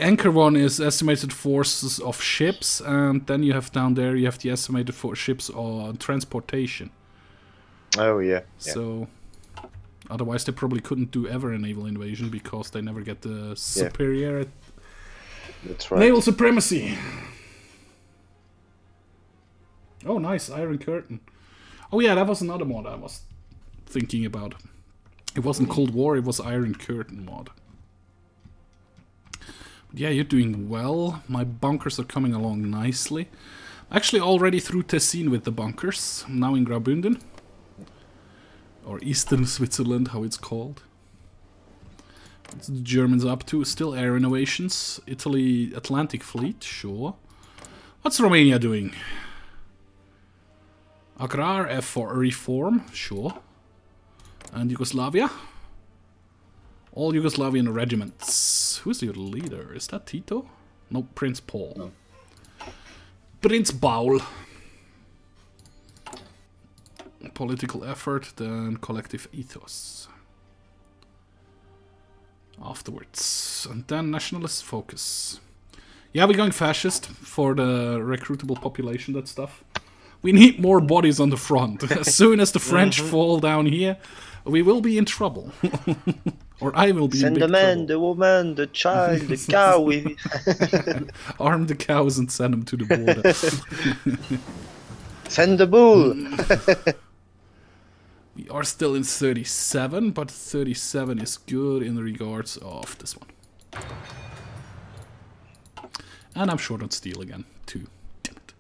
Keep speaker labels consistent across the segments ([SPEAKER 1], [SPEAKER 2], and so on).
[SPEAKER 1] anchor one is estimated forces of ships, and then you have down there, you have the estimated for ships on transportation.
[SPEAKER 2] Oh, yeah.
[SPEAKER 1] So, otherwise they probably couldn't do ever a naval invasion, because they never get the superior
[SPEAKER 2] That's right.
[SPEAKER 1] naval supremacy. Oh, nice, Iron Curtain. Oh yeah, that was another mod I was thinking about. It wasn't Cold War, it was Iron Curtain mod. But yeah, you're doing well. My bunkers are coming along nicely. Actually already through Tessin with the bunkers. I'm now in Graubünden. Or Eastern Switzerland, how it's called. What's the Germans up to? Still air innovations. Italy, Atlantic Fleet, sure. What's Romania doing? Agrar, F for reform, sure. And Yugoslavia? All Yugoslavian regiments. Who's your leader? Is that Tito? No, Prince Paul.
[SPEAKER 3] No.
[SPEAKER 1] Prince Paul. Political effort, then collective ethos. Afterwards. And then nationalist focus. Yeah, we're going fascist for the recruitable population, that stuff. We need more bodies on the front. As soon as the French fall down here, we will be in trouble. Or I will be in big trouble.
[SPEAKER 2] Send the man, the woman, the child, the cow.
[SPEAKER 1] Arm the cows and send them to the border.
[SPEAKER 2] Send the bull.
[SPEAKER 1] We are still in 37, but 37 is good in regards of this one. And I'm short on steel again, too. Damn it.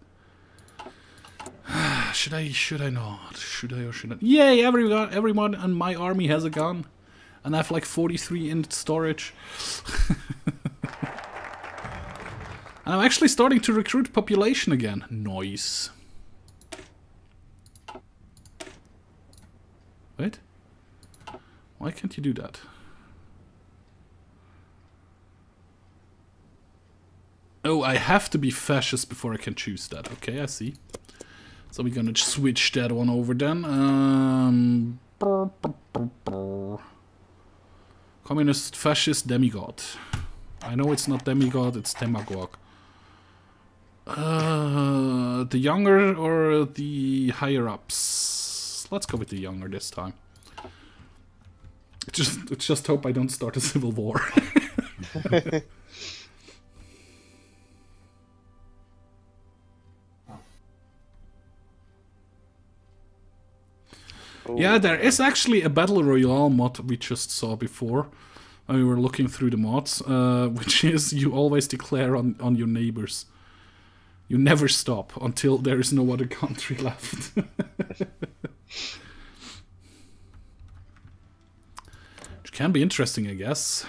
[SPEAKER 1] Should I not? Should I or should I not? Yay, everyone in my army has a gun. And I have like 43 in storage. And I'm actually starting to recruit population again. Nice. Wait. Why can't you do that? Oh, I have to be fascist before I can choose that. Okay, I see. So we're gonna switch that one over then. Communist, fascist, demigod. I know it's not demigod, it's demagogue. The younger or the higher ups? Let's go with the younger this time. Just hope I don't start a civil war. Yeah, there is actually a Battle Royale mod we just saw before. When we were looking through the mods, which is you always declare on your neighbors. You never stop until there is no other country left. Which can be interesting, I guess.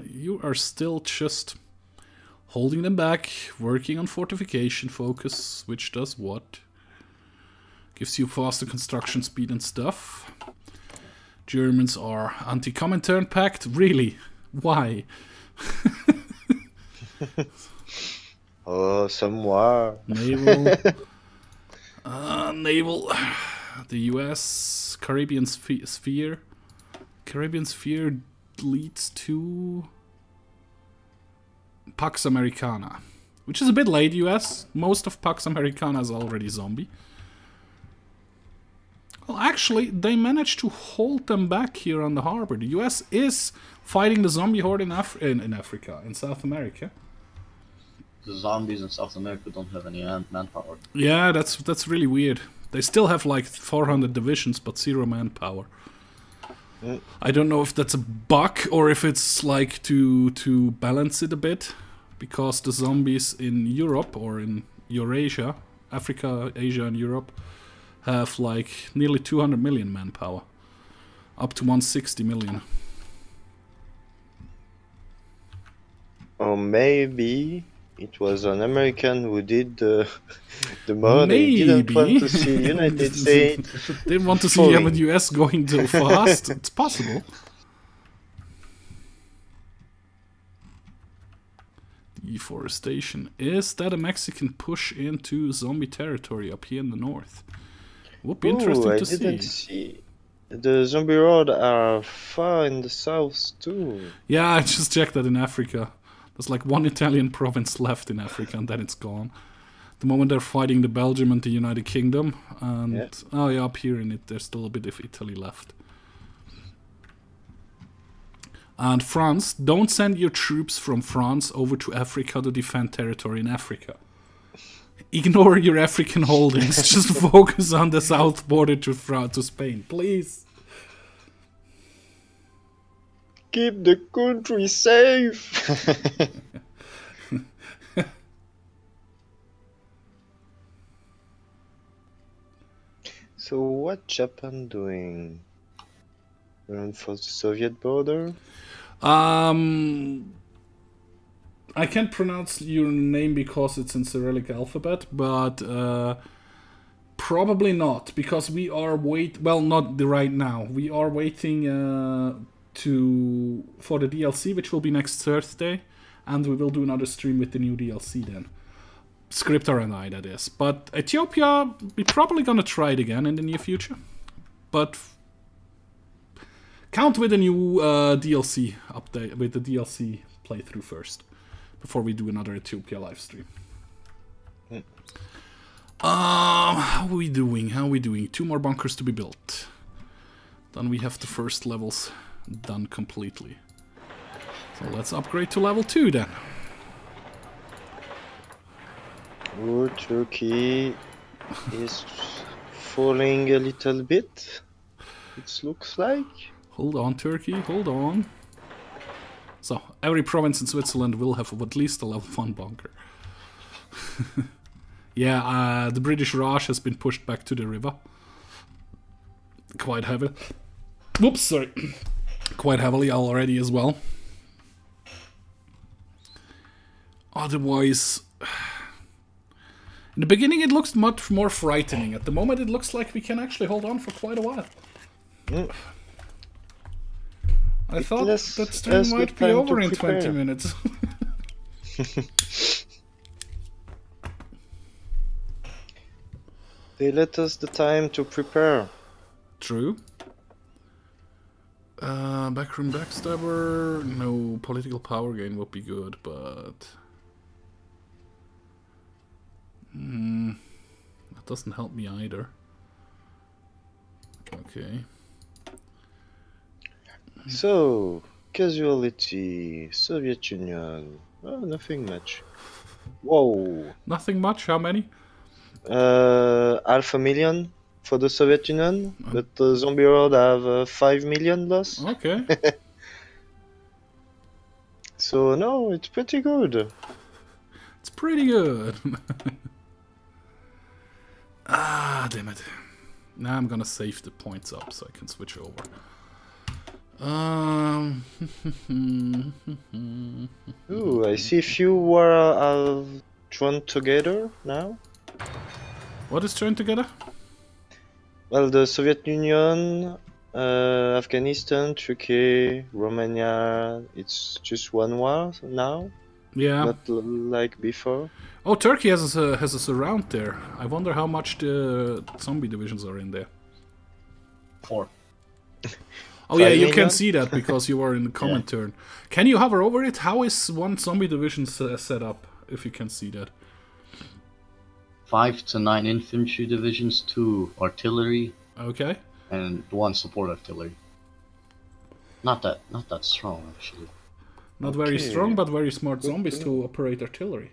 [SPEAKER 1] You are still just holding them back, working on fortification focus, which does what? Gives you faster construction speed and stuff. Germans are anti-Comintern pact? Really? Why?
[SPEAKER 2] Oh, some war.
[SPEAKER 1] Naval. Naval. The US. Caribbean sphere. Caribbean sphere leads to Pax Americana. Which is a bit late, US. Most of Pax Americana is already zombie. Well, actually, they managed to hold them back here on the harbor. The US is fighting the zombie horde in Africa, in South America.
[SPEAKER 3] The zombies in South America don't have any manpower.
[SPEAKER 1] Yeah, that's really weird. They still have like 400 divisions, but 0 manpower. I don't know if that's a bug or if it's like to balance it a bit, because the zombies in Europe or in Eurasia, Africa, Asia, and Europe, have like nearly 200 million manpower, up to 160 million.
[SPEAKER 2] Or maybe it was an American who did the mod.
[SPEAKER 1] Maybe.
[SPEAKER 2] He didn't want to see United States.
[SPEAKER 1] Didn't want to see the US going too fast. It's possible. Deforestation. Is that a Mexican push into zombie territory up here in the north? Would be interesting to see.
[SPEAKER 2] I didn't see. The zombie horde are far in the south too.
[SPEAKER 1] Yeah, I just checked that in Africa. There's like one Italian province left in Africa, and then it's gone. The moment they're fighting the Belgium and the United Kingdom, and oh yeah, up here in it, there's still a bit of Italy left. And France, don't send your troops from France over to Africa to defend territory in Africa. Ignore your African holdings. Just focus on the south border to Spain, please.
[SPEAKER 2] Keep the country safe. So what Japan doing? Run for the Soviet border?
[SPEAKER 1] I can't pronounce your name because it's in Cyrillic alphabet, but probably not, because we are not right now. We are waiting for the DLC, which will be next Thursday, and we will do another stream with the new DLC then. Scriptor and I, that is. But Ethiopia, we're probably gonna try it again in the near future. But count with the new DLC update, with the DLC playthrough first, before we do another Ethiopia live stream. How are we doing? 2 more bunkers to be built. Then we have the first levels done completely. So let's upgrade to level 2 then.
[SPEAKER 2] Oh, Turkey is falling a little bit. It looks like.
[SPEAKER 1] Hold on, Turkey, hold on. So, every province in Switzerland will have at least a level 1 bunker. Yeah, the British Raj has been pushed back to the river. Quite heavily. Whoops, sorry. Quite heavily already as well. Otherwise, in the beginning it looks much more frightening. At the moment it looks like we can actually hold on for quite a while. I thought that stream might be over in 20 minutes.
[SPEAKER 2] They let us the time to prepare.
[SPEAKER 1] True. Backroom backstabber. No, political power gain would be good, but that doesn't help me either. Okay.
[SPEAKER 2] So, casualty, Soviet Union. Oh, nothing much. Whoa.
[SPEAKER 1] Nothing much? How many?
[SPEAKER 2] 500,000 for the Soviet Union, but the zombie horde have 5 million loss.
[SPEAKER 1] Okay.
[SPEAKER 2] So, no, it's pretty good.
[SPEAKER 1] It's pretty good. Ah, damn it. Now I'm gonna save the points up so I can switch over.
[SPEAKER 2] Ooh, I see a few were joined together now.
[SPEAKER 1] What is joined together?
[SPEAKER 2] Well, the Soviet Union, Afghanistan, Turkey, Romania, it's just one war now.
[SPEAKER 1] Yeah.
[SPEAKER 2] Not like before.
[SPEAKER 1] Oh, Turkey has a surround there. I wonder how much the zombie divisions are in there.
[SPEAKER 3] 4.
[SPEAKER 1] Oh yeah, you can see that because you are in the comment turn. Can you hover over it? How is one zombie division set up, if you can see that?
[SPEAKER 3] 5 to 9 infantry divisions, 2 artillery.
[SPEAKER 1] Okay.
[SPEAKER 3] And 1 support artillery. Not that strong actually.
[SPEAKER 1] Not very strong, but very smart zombies to operate artillery.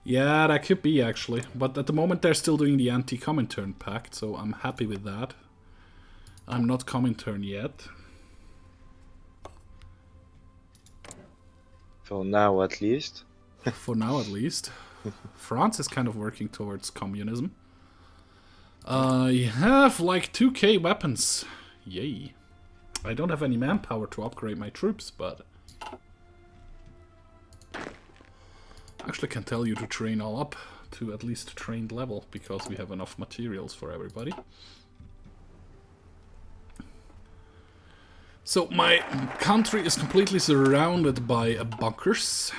[SPEAKER 1] Yeah, that could be actually. But at the moment they're still doing the anti-Comintern pact, so I'm happy with that. I'm not Comintern yet.
[SPEAKER 2] For now, at least.
[SPEAKER 1] For now, at least. France is kind of working towards communism. You have like 2k weapons. Yay. I don't have any manpower to upgrade my troops, but actually can tell you to train all up to at least trained level, because we have enough materials for everybody. So my country is completely surrounded by bunkers.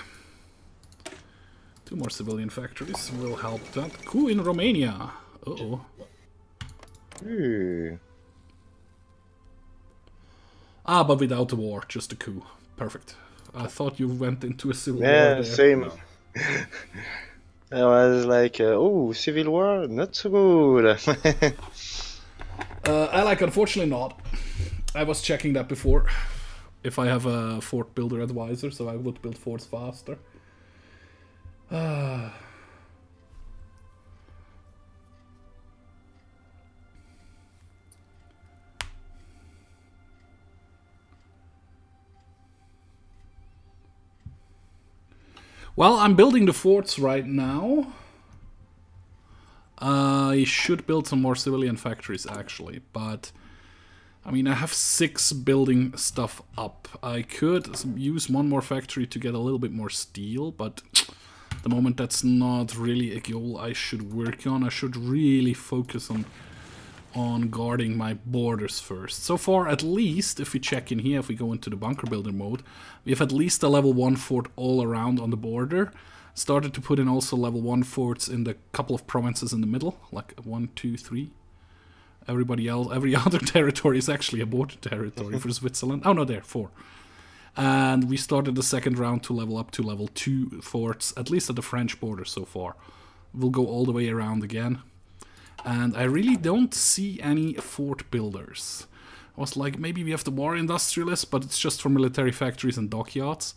[SPEAKER 1] 2 more civilian factories will help that. Coup in Romania. Uh-oh. Ah, but without a war, just a coup. Perfect. I thought you went into a civil war
[SPEAKER 2] Yeah,
[SPEAKER 1] there.
[SPEAKER 2] same.
[SPEAKER 3] No.
[SPEAKER 2] I was like, oh, civil war, not so good.
[SPEAKER 1] I like, unfortunately not. I was checking that before. If I have a fort builder advisor, so I would build forts faster. Well, I'm building the forts right now. I should build some more civilian factories, actually, but I mean, I have 6 building stuff up. I could use one more factory to get a little bit more steel, but at the moment that's not really a goal I should work on. I should really focus on guarding my borders first. So far, at least, if we check in here, if we go into the bunker builder mode, we have at least a level 1 fort all around on the border. Started to put in also level 1 forts in the couple of provinces in the middle, like 1, 2, 3. Everybody else, every other territory is actually a border territory for Switzerland. Oh no, there, 4. And we started the second round to level up to level 2 forts, at least at the French border so far. We'll go all the way around again. And I really don't see any fort builders. I was like, maybe we have the war industrialists, but it's just for military factories and dockyards.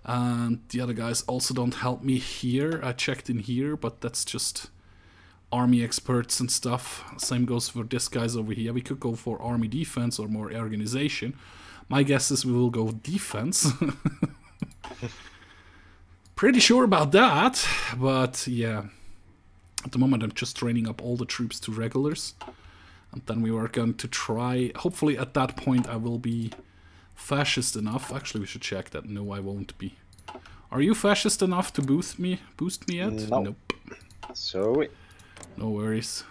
[SPEAKER 1] And the other guys also don't help me here. I checked in here, but that's just army experts and stuff. Same goes for this guys over here. We could go for army defense or more organization. My guess is we will go defense. Pretty sure about that, but yeah. At the moment I'm just training up all the troops to regulars. And then we are going to try, hopefully at that point I will be fascist enough. Actually we should check that. No, I won't be. Are you fascist enough to boost me yet?
[SPEAKER 2] No.
[SPEAKER 1] Nope.
[SPEAKER 2] Sorry.
[SPEAKER 1] No worries.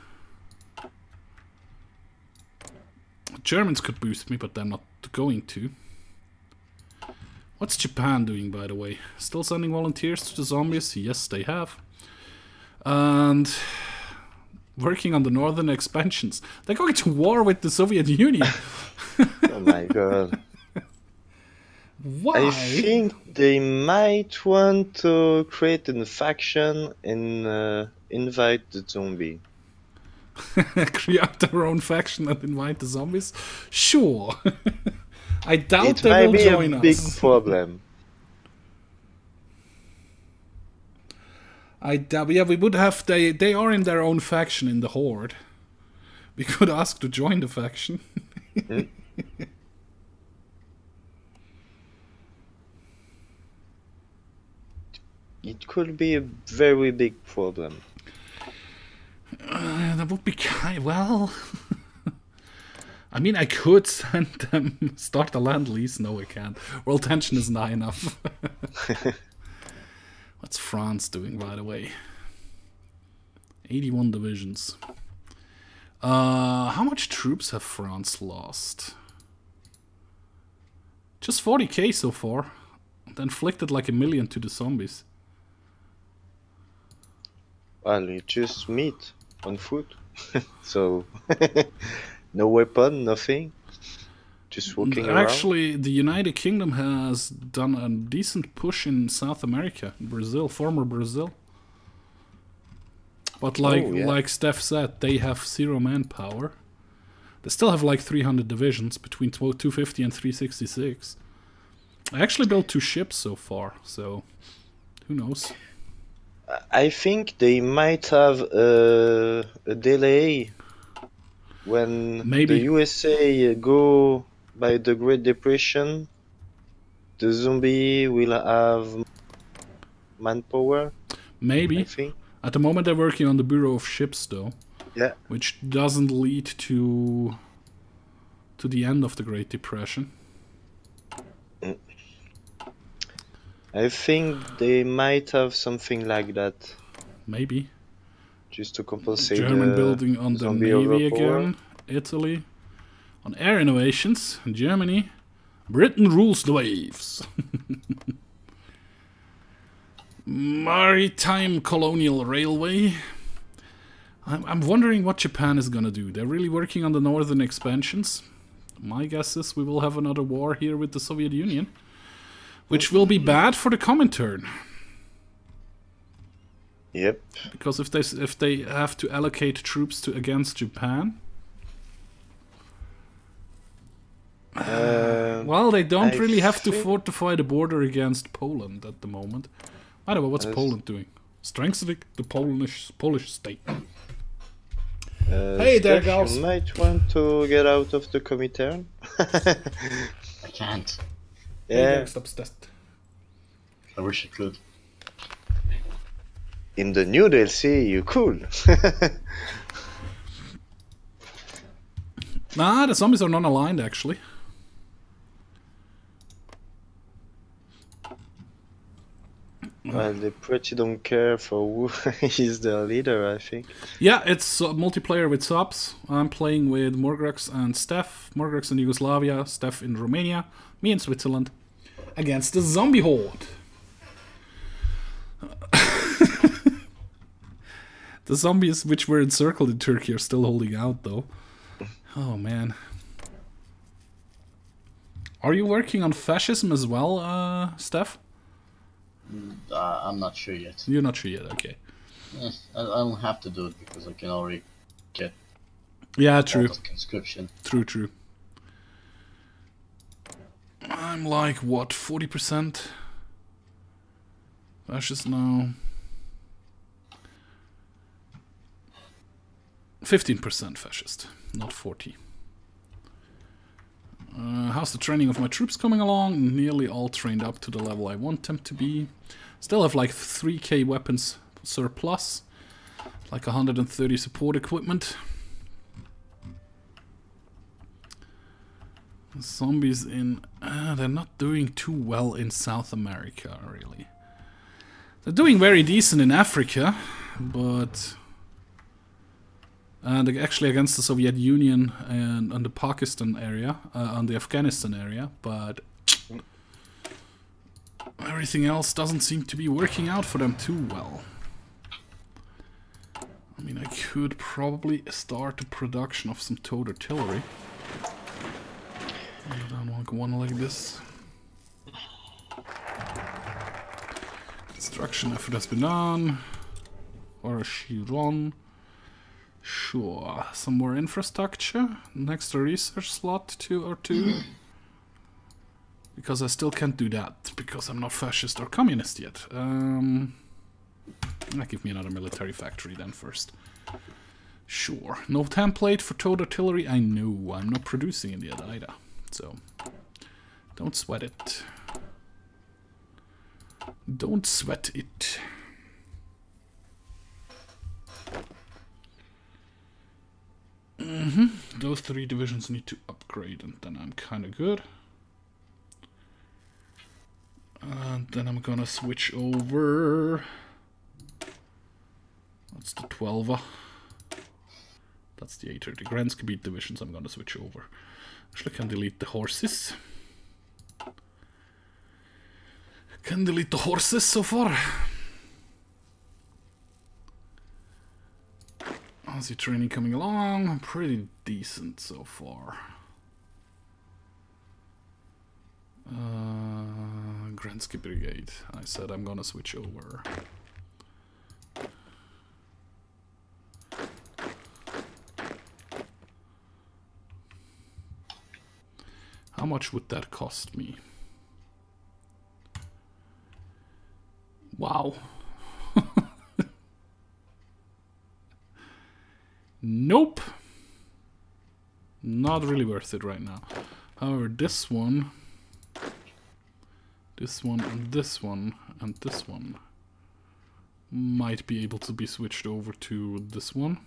[SPEAKER 1] Germans could boost me, but they're not going to. What's Japan doing, by the way? Still sending volunteers to the zombies? Yes, they have. And working on the northern expansions. They're going to war with the Soviet Union.
[SPEAKER 2] Oh my god.
[SPEAKER 1] Why?
[SPEAKER 2] I think they might want to create a faction and invite the zombie.
[SPEAKER 1] Create their own faction and invite the zombies? Sure. I doubt
[SPEAKER 2] It
[SPEAKER 1] they
[SPEAKER 2] might
[SPEAKER 1] will
[SPEAKER 2] be
[SPEAKER 1] join
[SPEAKER 2] a big
[SPEAKER 1] us.
[SPEAKER 2] problem.
[SPEAKER 1] I doubt. Yeah, we would have. They are in their own faction in the horde. We could ask to join the faction.
[SPEAKER 2] It could be a very big problem.
[SPEAKER 1] That would be kind. Well, I mean, I could send them start a land lease. No, I can't. World tension isn't high enough. What's France doing, by the way? 81 divisions. How much troops have France lost? Just 40k so far. They inflicted like 1 million to the zombies.
[SPEAKER 2] Well, you just meet on foot. So, no weapon, nothing. Just walking around.
[SPEAKER 1] Actually, the United Kingdom has done a decent push in South America, Brazil, former Brazil. But like Steph said, they have 0 manpower. They still have like 300 divisions, between 250 and 366. I actually built 2 ships so far, so who knows?
[SPEAKER 2] I think they might have a delay when
[SPEAKER 1] Maybe.
[SPEAKER 2] the USA go by the Great Depression. The zombie will have manpower.
[SPEAKER 1] Maybe.
[SPEAKER 2] I think.
[SPEAKER 1] At the moment they're working on the Bureau of Ships though.
[SPEAKER 2] Yeah.
[SPEAKER 1] Which doesn't lead to the end of the Great Depression.
[SPEAKER 2] I think they might have something like that.
[SPEAKER 1] Maybe.
[SPEAKER 2] Just to compensate
[SPEAKER 1] German
[SPEAKER 2] the
[SPEAKER 1] building on the
[SPEAKER 2] zombie
[SPEAKER 1] Navy
[SPEAKER 2] overpower.
[SPEAKER 1] again. Italy. On air innovations. Germany. Britain rules the waves. Maritime Colonial Railway. I'm wondering what Japan is gonna do. They're really working on the northern expansions. my guess is we will have another war here with the Soviet Union, which will be bad for the Comintern.
[SPEAKER 2] Yep.
[SPEAKER 1] Because if they have to allocate troops to against Japan, well, they don't really have to fortify the border against Poland at the moment. By the way, what's Poland doing? Strengthening the Polish state. Hey there, guys.
[SPEAKER 2] You might want to get out of the Comintern.
[SPEAKER 3] I can't.
[SPEAKER 2] Yeah.
[SPEAKER 3] I wish I could.
[SPEAKER 2] In the new DLC, you cool.
[SPEAKER 1] Nah, the zombies are non-aligned actually.
[SPEAKER 2] Well, they pretty don't care for who is their leader, I think.
[SPEAKER 1] Yeah, it's multiplayer with subs. I'm playing with Morgrax and Steph. Morgrax in Yugoslavia, Steph in Romania, me in Switzerland. Against the zombie horde. The zombies which were encircled in Turkey are still holding out though. Oh man. Are you working on fascism as well, Steph?
[SPEAKER 3] I'm not sure yet.
[SPEAKER 1] You're not sure yet, okay.
[SPEAKER 3] I don't have to do it because I can already get
[SPEAKER 1] true.
[SPEAKER 3] conscription.
[SPEAKER 1] True. I'm like, what, 40%? Fascist now. 15% fascist, not 40. How's the training of my troops coming along? Nearly all trained up to the level I want them to be. Still have like 3k weapons surplus. Like 130 support equipment. Zombies in... they're not doing too well in South America, really. They're doing very decent in Africa, but... And actually against the Soviet Union and the Pakistan area, and the Afghanistan area, but everything else doesn't seem to be working out for them too well. I mean, I could probably start the production of some towed artillery. I don't want one like this. Construction effort has been done. Or she run. Sure, some more infrastructure. Next research slot 2 or 2. Because I still can't do that, because I'm not fascist or communist yet. Give me another military factory then first. Sure. No template for towed artillery? I know, I'm not producing it yet either. So, don't sweat it. Don't sweat it. Those 3 divisions need to upgrade, and then I'm kind of good. And then I'm gonna switch over. That's the 12er. That's the 8er. The Grenzgebiet divisions I'm gonna switch over. Actually, I can delete the horses. Can delete the horses so far. How's your training coming along? Pretty decent so far. Grensky Brigade. I said I'm gonna switch over. How much would that cost me? Wow. Nope. Not really worth it right now. However, this one, and this one, and this one might be able to be switched over to this one.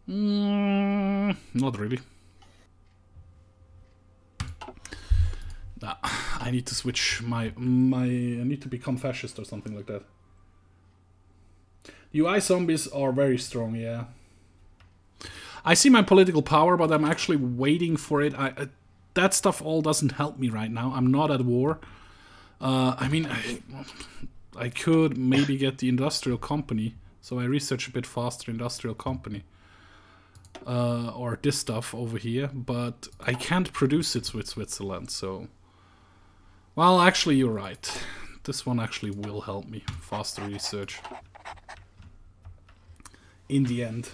[SPEAKER 1] Not really. Nah, I need to switch I need to become fascist or something like that. UI zombies are very strong, yeah. I see my political power, but I'm actually waiting for it. That stuff all doesn't help me right now. I'm not at war. I mean, I could maybe get the industrial company, so I research a bit faster industrial company. or this stuff over here, but I can't produce it with Switzerland, so... Well, actually, you're right. This one actually will help me. Faster research. In the end.